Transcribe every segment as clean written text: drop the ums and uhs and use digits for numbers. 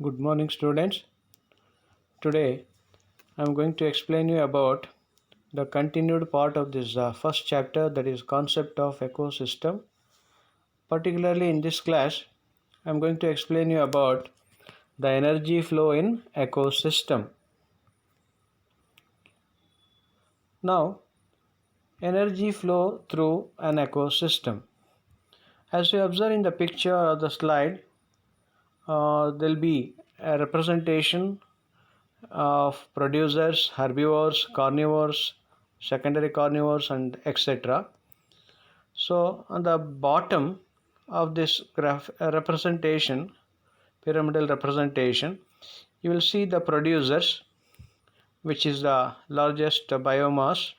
Good morning, students. Today I am going to explain you about the continued part of this first chapter, that is concept of ecosystem. Particularly in this class I am going to explain you about the energy flow in ecosystem. Now, energy flow through an ecosystem. As you observe in the picture or the slide, there will be a representation of producers, herbivores, carnivores, secondary carnivores, and etc. So on the bottom of this graph representation, pyramidal representation, you will see the producers, which is the largest biomass,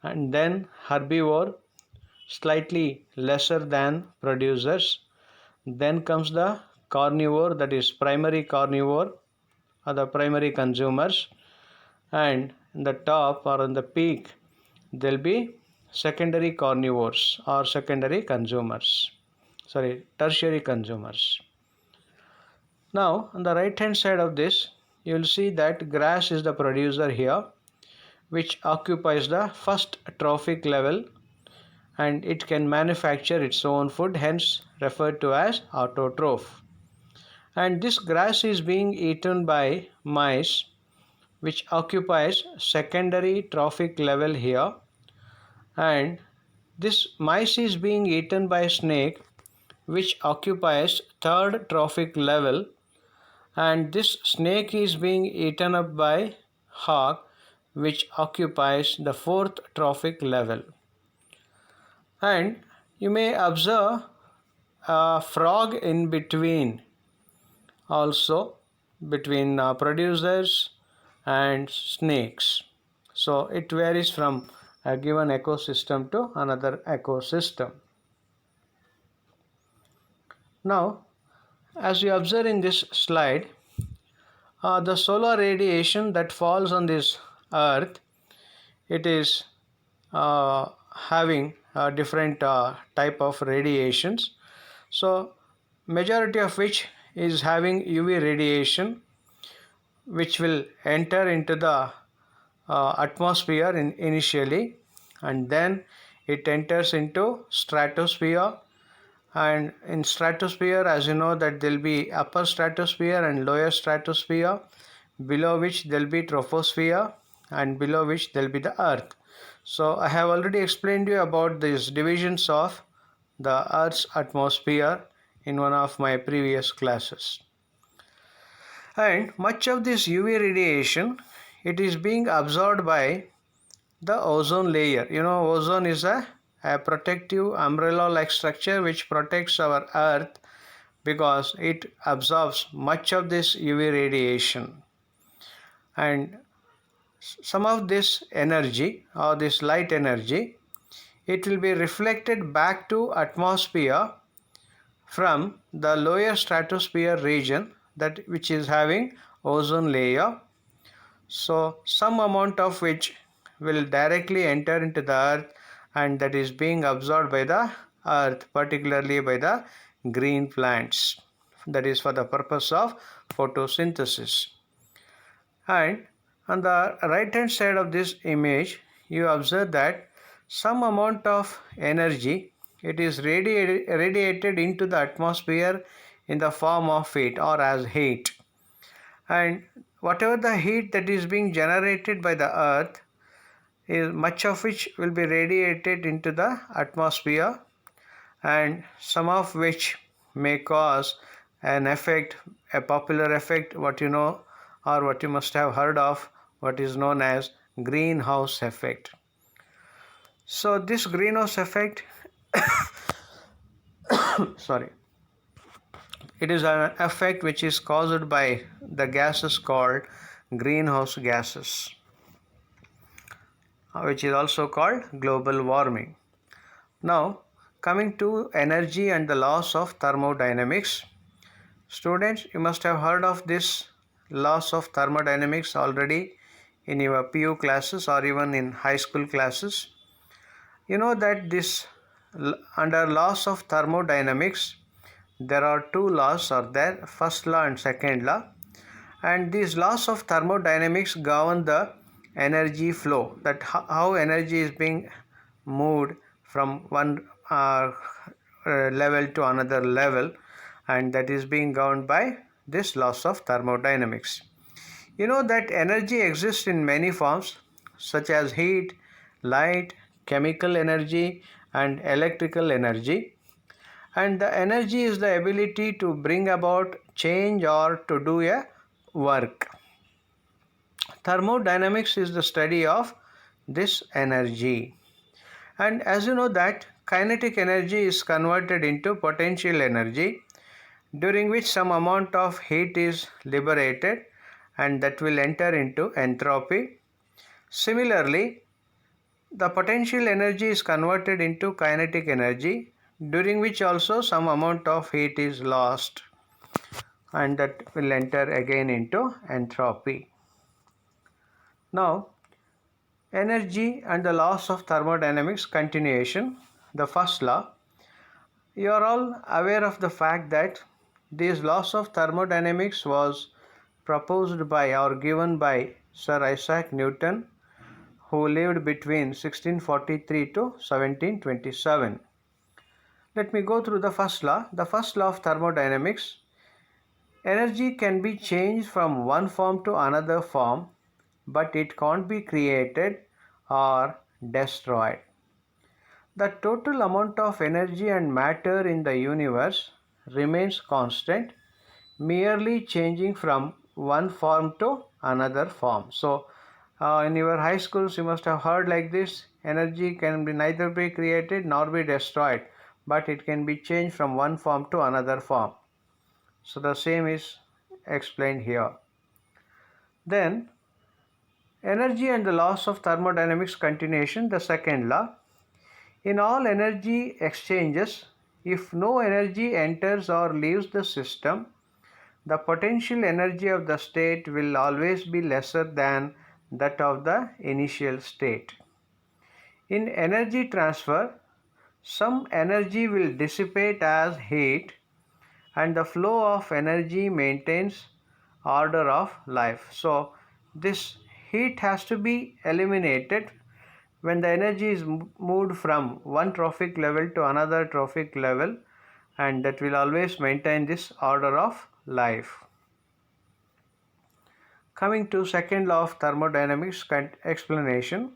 and then herbivore, slightly lesser than producers. Then comes the carnivore, that is primary carnivore or the primary consumers, and in the top or in the peak there will be secondary carnivores or secondary consumers, tertiary consumers. Now on the right hand side of this you will see that grass is the producer here, which occupies the first trophic level, and it can manufacture its own food, hence referred to as autotroph. And this grass is being eaten by mice, which occupies secondary trophic level here, and this mice is being eaten by snake, which occupies third trophic level, and this snake is being eaten up by hawk, which occupies the fourth trophic level. And you may observe a frog in between, also between producers and snakes. So it varies from a given ecosystem to another ecosystem. Now, as you observe in this slide, the solar radiation that falls on this earth, it is having different type of radiations. So majority of which is having UV radiation, which will enter into the atmosphere initially, and then it enters into stratosphere. And in stratosphere, as you know, that there will be upper stratosphere and lower stratosphere, below which there will be troposphere, and below which there will be the earth. So I have already explained you about these divisions of the earth's atmosphere in one of my previous classes. And much of this UV radiation, it is being absorbed by the ozone layer. You know, ozone is a protective umbrella like structure which protects our earth, because it absorbs much of this UV radiation. And some of this energy or this light energy, it will be reflected back to atmosphere from the lower stratosphere region, that which is having ozone layer. So some amount of which will directly enter into the earth, and that is being absorbed by the earth, particularly by the green plants, that is for the purpose of photosynthesis. And on the right hand side of this image you observe that some amount of energy, it is radiated into the atmosphere in the form of heat or as heat. And whatever the heat that is being generated by the earth, is much of which will be radiated into the atmosphere, and some of which may cause an effect, a popular effect, what you know or what you must have heard of, what is known as greenhouse effect. So this greenhouse effect it is an effect which is caused by the gases called greenhouse gases, which is also called global warming. Now coming to energy and the laws of thermodynamics. Students, you must have heard of this laws of thermodynamics already in your PU classes or even in high school classes. You know that this under laws of thermodynamics, there are two laws are there, first law and second law, and these laws of thermodynamics govern the energy flow, that how energy is being moved from one level to another level, and that is being governed by this laws of thermodynamics. You know that energy exists in many forms such as heat, light, chemical energy, and electrical energy. And the energy is the ability to bring about change or to do a work. Thermodynamics is the study of this energy. And as you know that kinetic energy is converted into potential energy, during which some amount of heat is liberated, and that will enter into entropy. Similarly, the potential energy is converted into kinetic energy, during which also some amount of heat is lost, and that will enter again into entropy. Now, energy and the laws of thermodynamics continuation. The first law. You are all aware of the fact that these laws of thermodynamics was proposed by or given by Sir Isaac Newton, who lived between 1643 to 1727. Let me go through the first law. The first law of thermodynamics. Energy can be changed from one form to another form, but it can't be created or destroyed. The total amount of energy and matter in the universe remains constant, merely changing from one form to another form. So, in your high schools, you must have heard like this: energy can be neither be created nor be destroyed, but it can be changed from one form to another form. So, the same is explained here. Then, energy and the laws of thermodynamics continuation, the second law. In all energy exchanges, if no energy enters or leaves the system, the potential energy of the state will always be lesser than that of the initial state. In energy transfer, some energy will dissipate as heat, and the flow of energy maintains order of life. So, this heat has to be eliminated when the energy is moved from one trophic level to another trophic level, and that will always maintain this order of life. Coming to second law of thermodynamics explanation,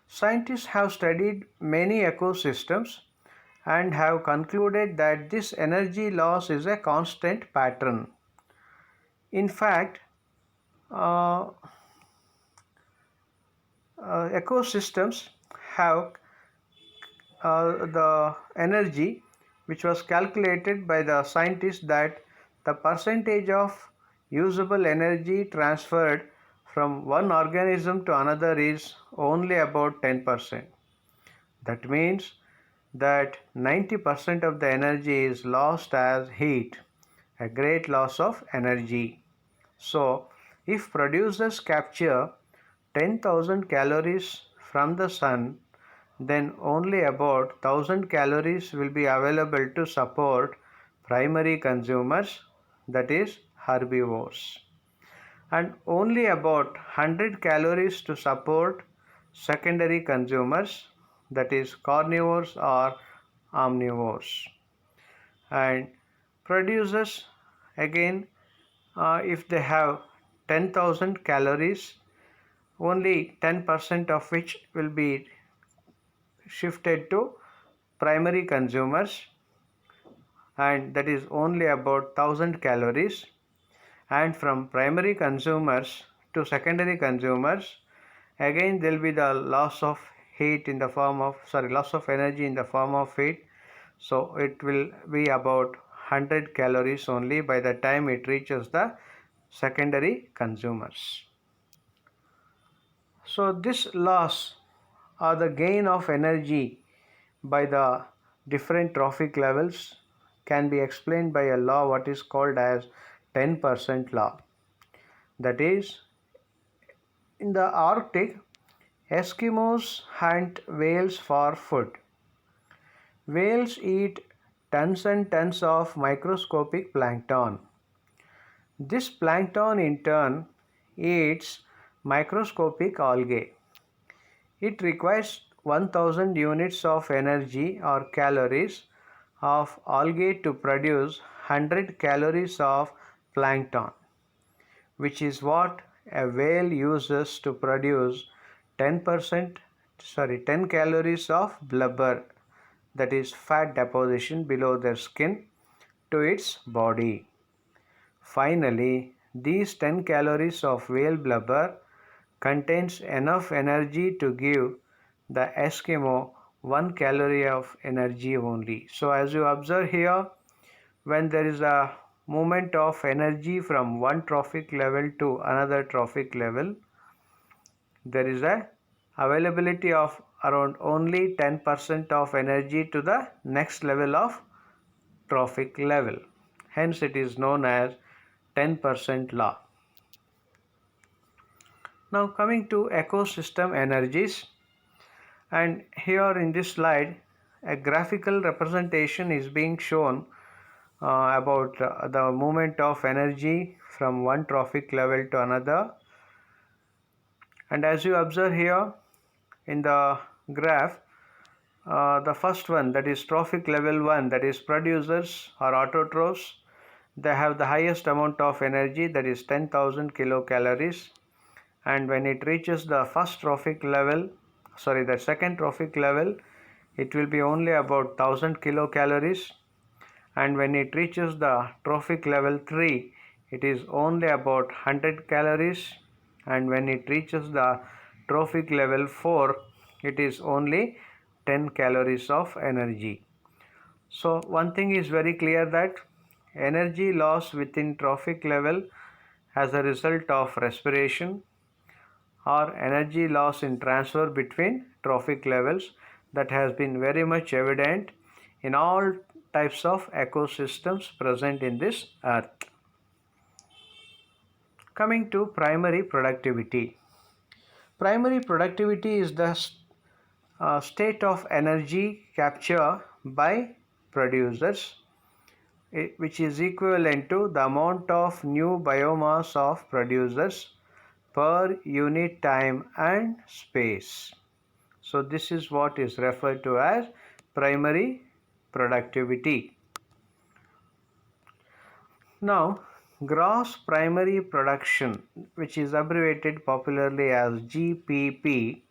scientists have studied many ecosystems and have concluded that this energy loss is a constant pattern. In fact, uh, ecosystems have the energy which was calculated by the scientists, that the percentage of usable energy transferred from one organism to another is only about 10%. That means that 90% of the energy is lost as heat, a great loss of energy. So, if producers capture 10,000 calories from the sun, then only about 1,000 calories will be available to support primary consumers, that is herbivores, and only about 100 calories to support secondary consumers, that is carnivores or omnivores. And producers again, if they have 10,000 calories, only 10% of which will be shifted to primary consumers, and that is only about 1,000 calories, and from primary consumers to secondary consumers, again there will be the loss of heat in the form of loss of energy in the form of heat. So it will be about 100 calories only by the time it reaches the secondary consumers. So this loss or the gain of energy by the different trophic levels can be explained by a law what is called as 10% law. That is, in the Arctic, Eskimos hunt whales for food. Whales eat tons and tons of microscopic plankton. This plankton in turn eats microscopic algae. It requires 1000 units of energy or calories of algae to produce 100 calories of plankton, which is what a whale uses to produce 10 calories of blubber, that is fat deposition below their skin, to its body. Finally, these 10 calories of whale blubber contains enough energy to give the Eskimo 1 calorie of energy only. So as you observe here, when there is a movement of energy from one trophic level to another trophic level, there is a availability of around only 10% of energy to the next level of trophic level. Hence it is known as 10% law. Now coming to ecosystem energies, and here in this slide a graphical representation is being shown about the movement of energy from one trophic level to another. And as you observe here in the graph, the first one, that is trophic level 1, that is producers or autotrophs, they have the highest amount of energy, that is 10,000 kilocalories. And when it reaches the the second trophic level, it will be only about 1000 kilocalories. And when it reaches the trophic level 3, it is only about 100 calories. And when it reaches the trophic level 4, it is only 10 calories of energy. So one thing is very clear, that energy loss within trophic level as a result of respiration, or energy loss in transfer between trophic levels, that has been very much evident in all types of ecosystems present in this earth. Coming to primary productivity. Primary productivity is the state of energy capture by producers, which is equivalent to the amount of new biomass of producers per unit time and space. So this is what is referred to as primary productivity. Now, gross primary production, which is abbreviated popularly as GPP,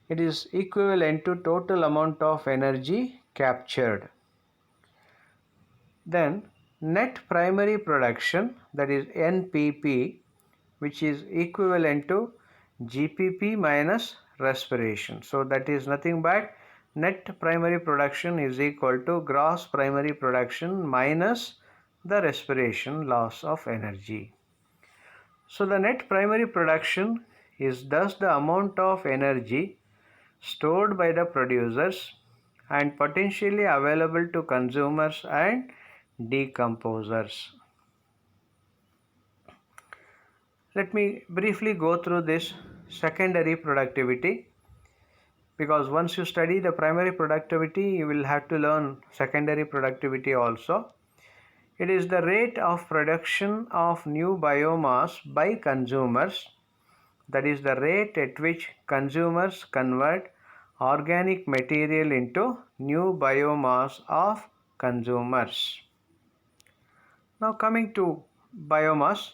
it is equivalent to total amount of energy captured. Then net primary production, that is NPP, which is equivalent to GPP minus respiration. So that is nothing but net primary production is equal to gross primary production minus the respiration loss of energy. So the net primary production is thus the amount of energy stored by the producers and potentially available to consumers and decomposers. Let me briefly go through this secondary productivity, because once you study the primary productivity, you will have to learn secondary productivity also. It is the rate of production of new biomass by consumers, that is the rate at which consumers convert organic material into new biomass of consumers. Now coming to biomass.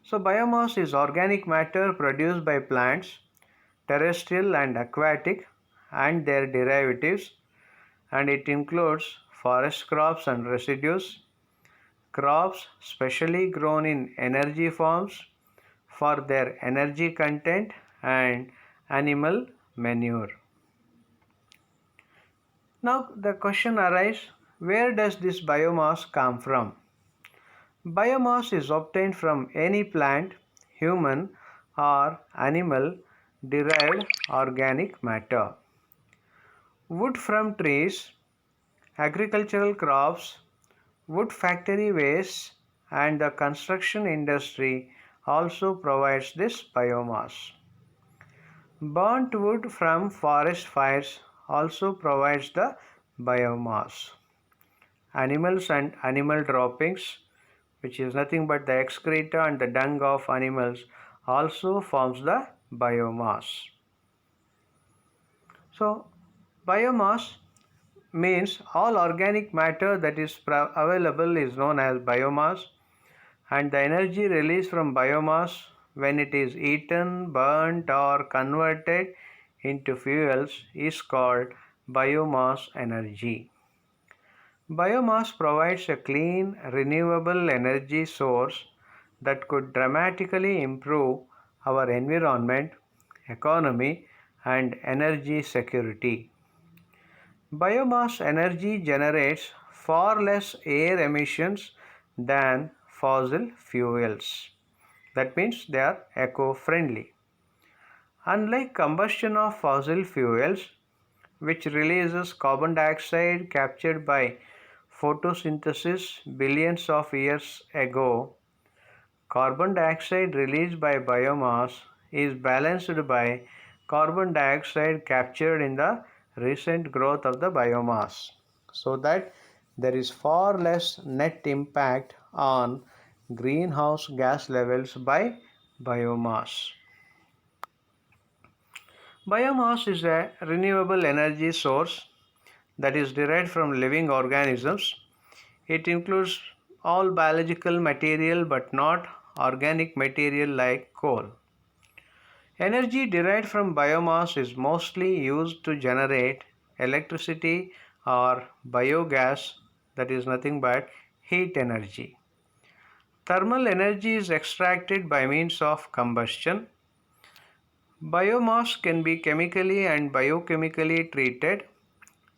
So biomass is organic matter produced by plants, terrestrial and aquatic, and their derivatives, and it includes forest crops and residues, crops specially grown in energy forms for their energy content, and animal manure. Now the question arises, where does this biomass come from? Biomass is obtained from any plant, human or animal derived organic matter. Wood from trees, agricultural crops, wood factory waste, and the construction industry also provides this biomass. Burnt wood from forest fires also provides the biomass. animals and animal droppings, which is nothing but the excreta and the dung of animals, also forms the biomass. So, biomass means all organic matter that is available is known as biomass, and the energy released from biomass when it is eaten, burnt or converted into fuels is called biomass energy. Biomass provides a clean, renewable energy source that could dramatically improve our environment, economy, and energy security. Biomass energy generates far less air emissions than fossil fuels. That means they are eco-friendly. Unlike combustion of fossil fuels, which releases carbon dioxide captured by photosynthesis billions of years ago, carbon dioxide released by biomass is balanced by carbon dioxide captured in the recent growth of the biomass, so that there is far less net impact on greenhouse gas levels by biomass. Biomass is a renewable energy source that is derived from living organisms. It includes all biological material but not organic material like coal. Energy derived from biomass is mostly used to generate electricity or biogas, that is nothing but heat energy. Thermal energy is extracted by means of combustion. Biomass can be chemically and biochemically treated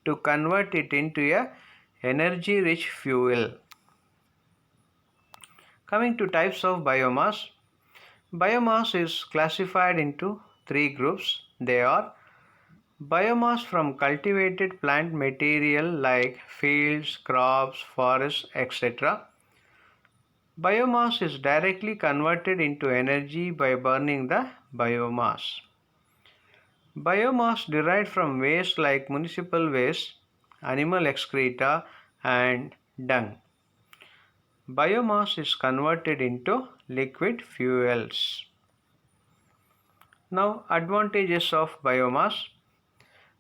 to convert it into a energy-rich fuel. Coming to types of biomass, biomass is classified into three groups. They are biomass from cultivated plant material like fields, crops, forests, etc. Biomass is directly converted into energy by burning the biomass. Biomass derived from waste like municipal waste, animal excreta, and dung. Biomass is converted into liquid fuels. Now, advantages of biomass.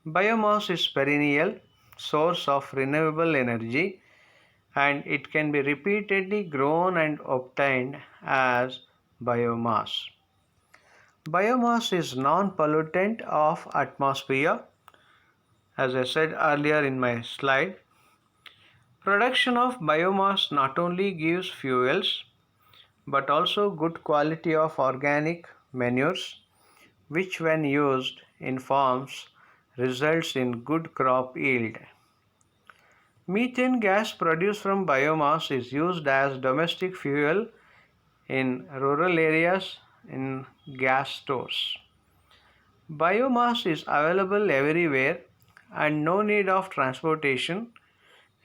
Biomass is perennial source of renewable energy, and it can be repeatedly grown and obtained as biomass. Biomass is non-pollutant of atmosphere, as I said earlier in my slide. Production of biomass not only gives fuels but also good quality of organic manures, which when used in farms results in good crop yield. Methane gas produced from biomass is used as domestic fuel in rural areas in gas stores. Biomass is available everywhere and no need of transportation.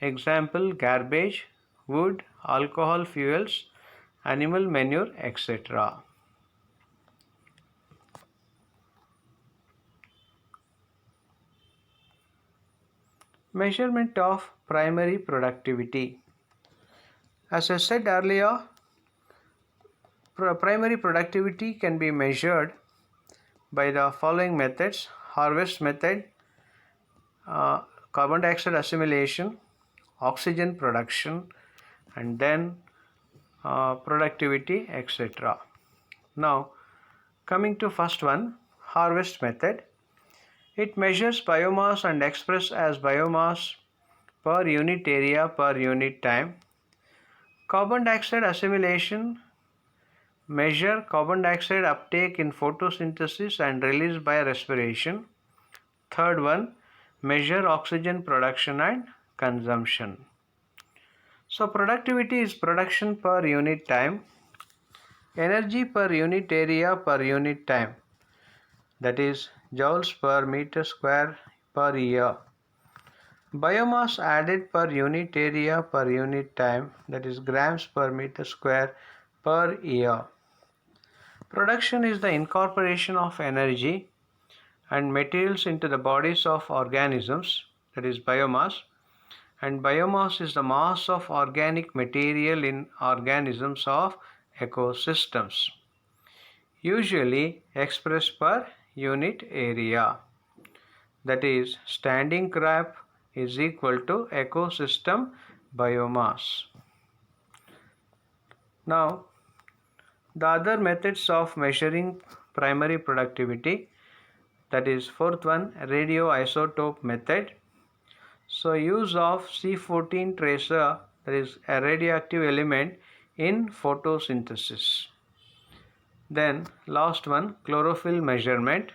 Example, garbage, wood, alcohol fuels, animal manure, etc. Measurement of primary productivity. As I said earlier, primary productivity can be measured by the following methods: harvest method, carbon dioxide assimilation, oxygen production, and then productivity, etc. Now, coming to first one, harvest method. It measures biomass and expresses as biomass per unit area per unit time. Carbon dioxide assimilation measure carbon dioxide uptake in photosynthesis and release by respiration. Third one, measure oxygen production and consumption. So productivity is production per unit time, energy per unit area per unit time, that is joules per meter square per year. Biomass added per unit area per unit time, that is grams per meter square per year. Production is the incorporation of energy and materials into the bodies of organisms, that is biomass, and biomass is the mass of organic material in organisms of ecosystems, usually expressed per unit area. That is, standing crab is equal to ecosystem biomass. Now, the other methods of measuring primary productivity, that is fourth one, radioisotope method. So use of C14 tracer, that is a radioactive element in photosynthesis. Then last one, chlorophyll measurement.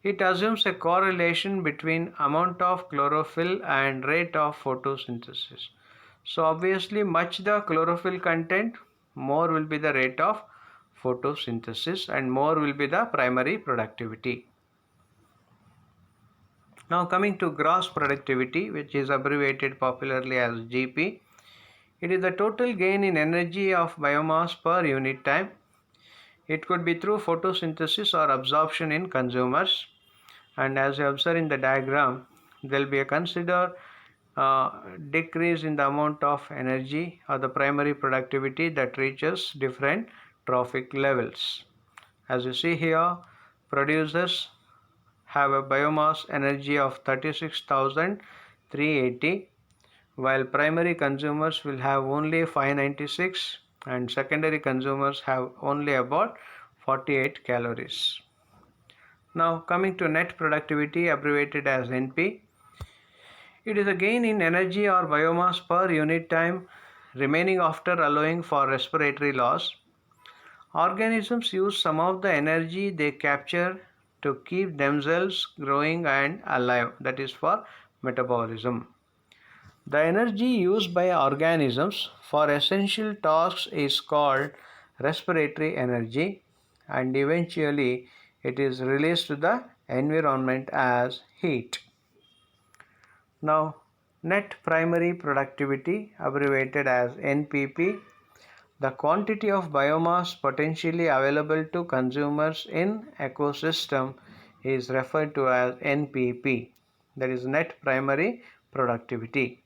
It assumes a correlation between amount of chlorophyll and rate of photosynthesis. So obviously much the chlorophyll content, more will be the rate of photosynthesis and more will be the primary productivity. Now coming to gross productivity, which is abbreviated popularly as GP. It is the total gain in energy of biomass per unit time. It could be through photosynthesis or absorption in consumers. And as you observe in the diagram, there will be a considered decrease in the amount of energy or the primary productivity that reaches different trophic levels. As you see here, producers have a biomass energy of 36,380, while primary consumers will have only 596 and secondary consumers have only about 48 calories. Now coming to net productivity, abbreviated as NP. It is a gain in energy or biomass per unit time remaining after allowing for respiratory loss. Organisms use some of the energy they capture to keep themselves growing and alive, that is for metabolism. The energy used by organisms for essential tasks is called respiratory energy, and eventually it is released to the environment as heat. Now, net primary productivity, abbreviated as NPP, the quantity of biomass potentially available to consumers in ecosystem is referred to as NPP, that is net primary productivity.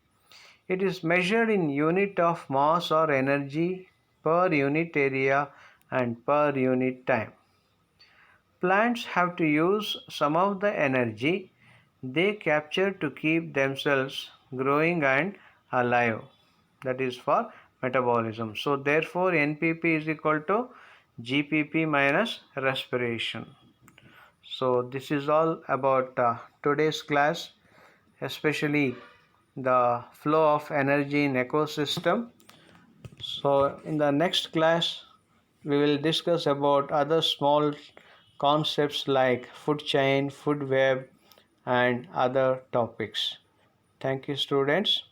It is measured in unit of mass or energy per unit area and per unit time. Plants have to use some of the energy they capture to keep themselves growing and alive, that is for metabolism. So therefore NPP is equal to GPP minus respiration. So this is all about today's class, especially the flow of energy in ecosystem. So in the next class we will discuss about other small concepts like food chain, food web and other topics. Thank you, students.